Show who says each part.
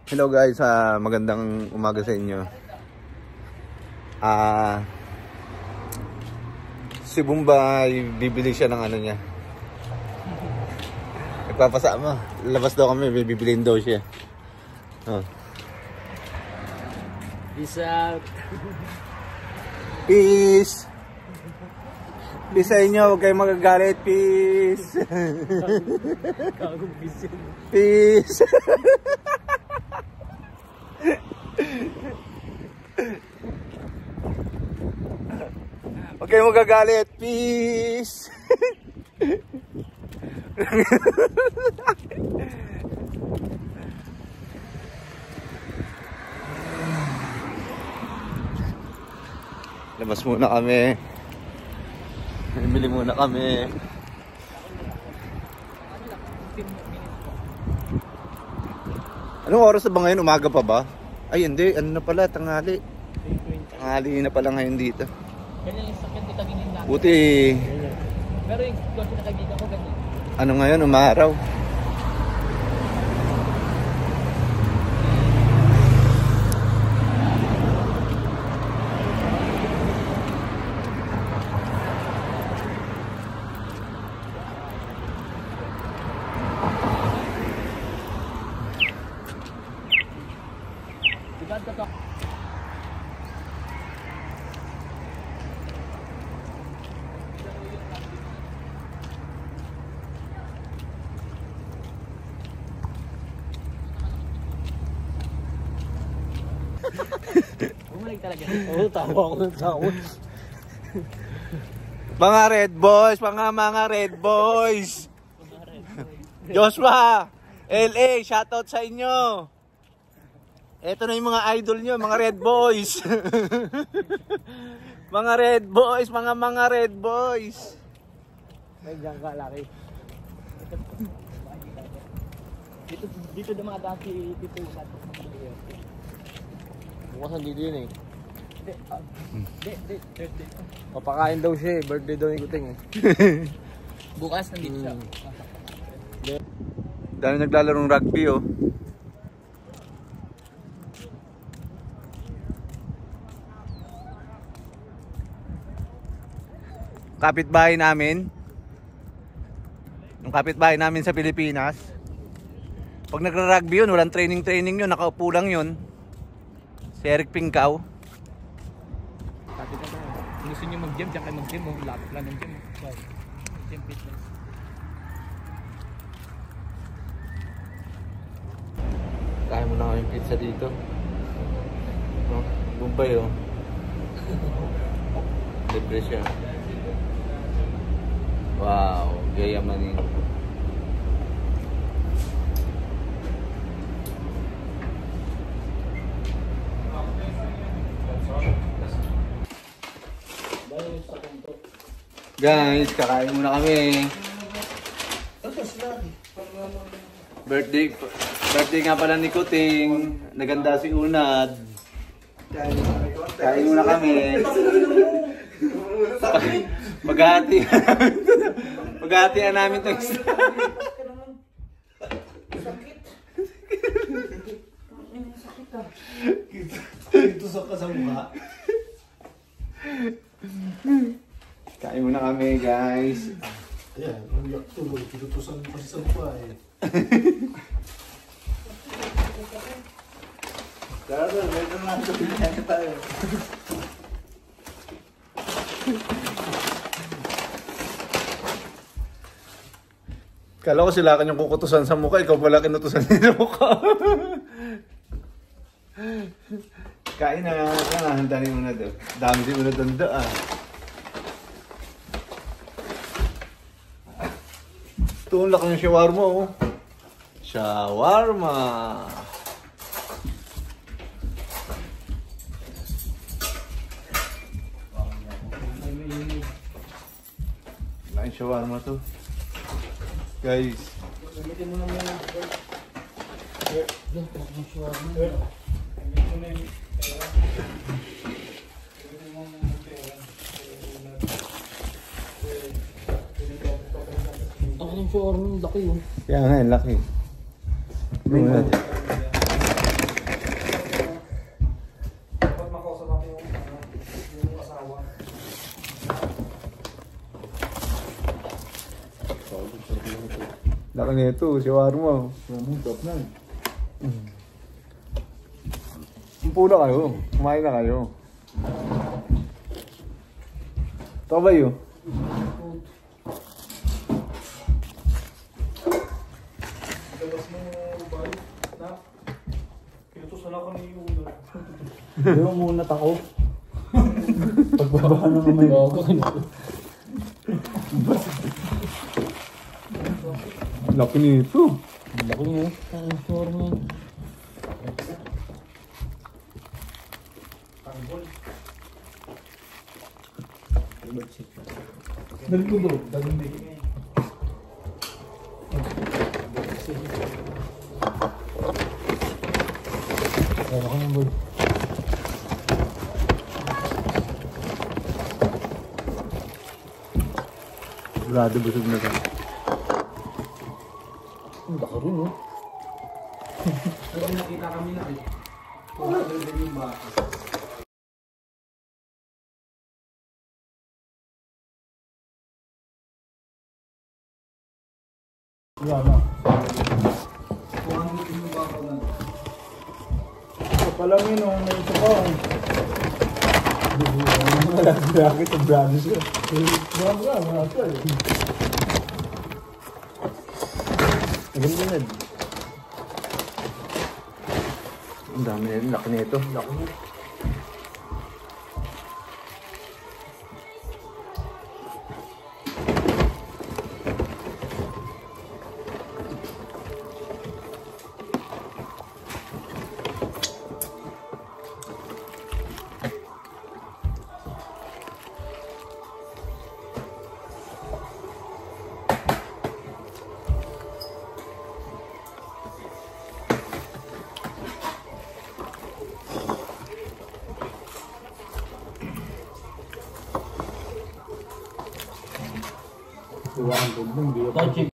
Speaker 1: Hello guys, magandang umaga sa inyo. Si Bombay, bibili siya ng ano niya. Nagpapasama. Labas daw kami, bibiliin daw siya. Oh.
Speaker 2: Peace out.
Speaker 1: Peace. Peace sa inyo, huwag kayong magagalit. Peace. Peace. Huwag kayong magagalit. Peace. Labas muna kami. Bili muna kami. Anong oras na ba ngayon? Umaga pa ba? Ay hindi, ano na pala, tanghali. Tanghali na pala ngayon dito.
Speaker 2: Ganyan yung sakyan dito ganyan natin.
Speaker 1: Buti.
Speaker 2: Pero yung kotse na kaibigan ko ganyan.
Speaker 1: Ano ngayon, umaraw.
Speaker 2: Bumalik talaga. Oo, tawa ako ng tawa.
Speaker 1: Mga Red Boys, mga Red Boys. Joshua, LA, shoutout sa inyo. Ito na yung mga idol nyo, mga Red Boys. Mga Red Boys, mga Red Boys.
Speaker 2: May dyan ka, laki. Dito dumadaan si Tito Ulat. Bukas nandito yun eh. Hindi, birthday.
Speaker 3: Papakain daw siya eh. Birthday daw ni Kuting eh.
Speaker 2: Bukas nandito siya.
Speaker 1: Dami naglalaro ng rugby oh. Kapitbahay namin. Yung kapitbahay namin sa Pilipinas. Pag nagra-rugby yun, walang training yun, nakaupo lang yun. Si Eric Pincao.
Speaker 2: Kung gusto nyo mag-gym, dyan kayo mag-gym. Lapit lang ng gym. Gym fitness.
Speaker 1: Kaya mo na yung pizza dito. Oh, Bombay oh. Libre siya. Wow, gayamanin. Guys, kakain muna kami. Birthday nga pala ni Kuting. Naganda si Unad. Kain muna kami. Maghahatian namin ito.
Speaker 3: Tusok ka sa mukha.
Speaker 1: Kain muna kami, guys.
Speaker 3: Ayan, umiyak tuloy. Tinutusan mo kasi sa mukha eh.
Speaker 1: Claro, medyo natin tayo. Kala ko sila kanyang kukutusan sa mukha, ikaw pala kinutusan niya sa mukha. Kain na, handanin mo na doon. Dami din mo na doon doon. Ito ang laki ng shawarma oh. Shawarma. Laking shawarma to. Guys.
Speaker 2: Gamitin mo na muna.
Speaker 3: Ang shawarma yung laki yun.
Speaker 1: Kaya nga, laki. nito, si Warmo.
Speaker 3: Top na eh.
Speaker 1: Umpo na kayo. Kumain na kayo. Ito ba yun?
Speaker 3: Labas mo bahay. Na? Kinutusan ako ni Uno.
Speaker 2: Di ba muna ako? Pagbaba na naman ako.
Speaker 1: Laki nito.
Speaker 2: Laki niya. Ang sure mo.
Speaker 3: Dali ko doon. Dali mo.
Speaker 2: Kaya ako ng boy.
Speaker 1: Sigurado busog na ka.
Speaker 2: Ang laki rin oh.
Speaker 3: Pero nakita kami na eh. Wala din yung baka.
Speaker 2: Wala.
Speaker 3: Kung ano yung baka na.
Speaker 2: Ito pa lang yun oh. May isa pa oh. Lagi sa brothers ko. Wala ka eh.
Speaker 1: Maganda na. Ang dami na rin. Laki nito. Laki nito.
Speaker 2: Tuwaan ko. Hindi ako.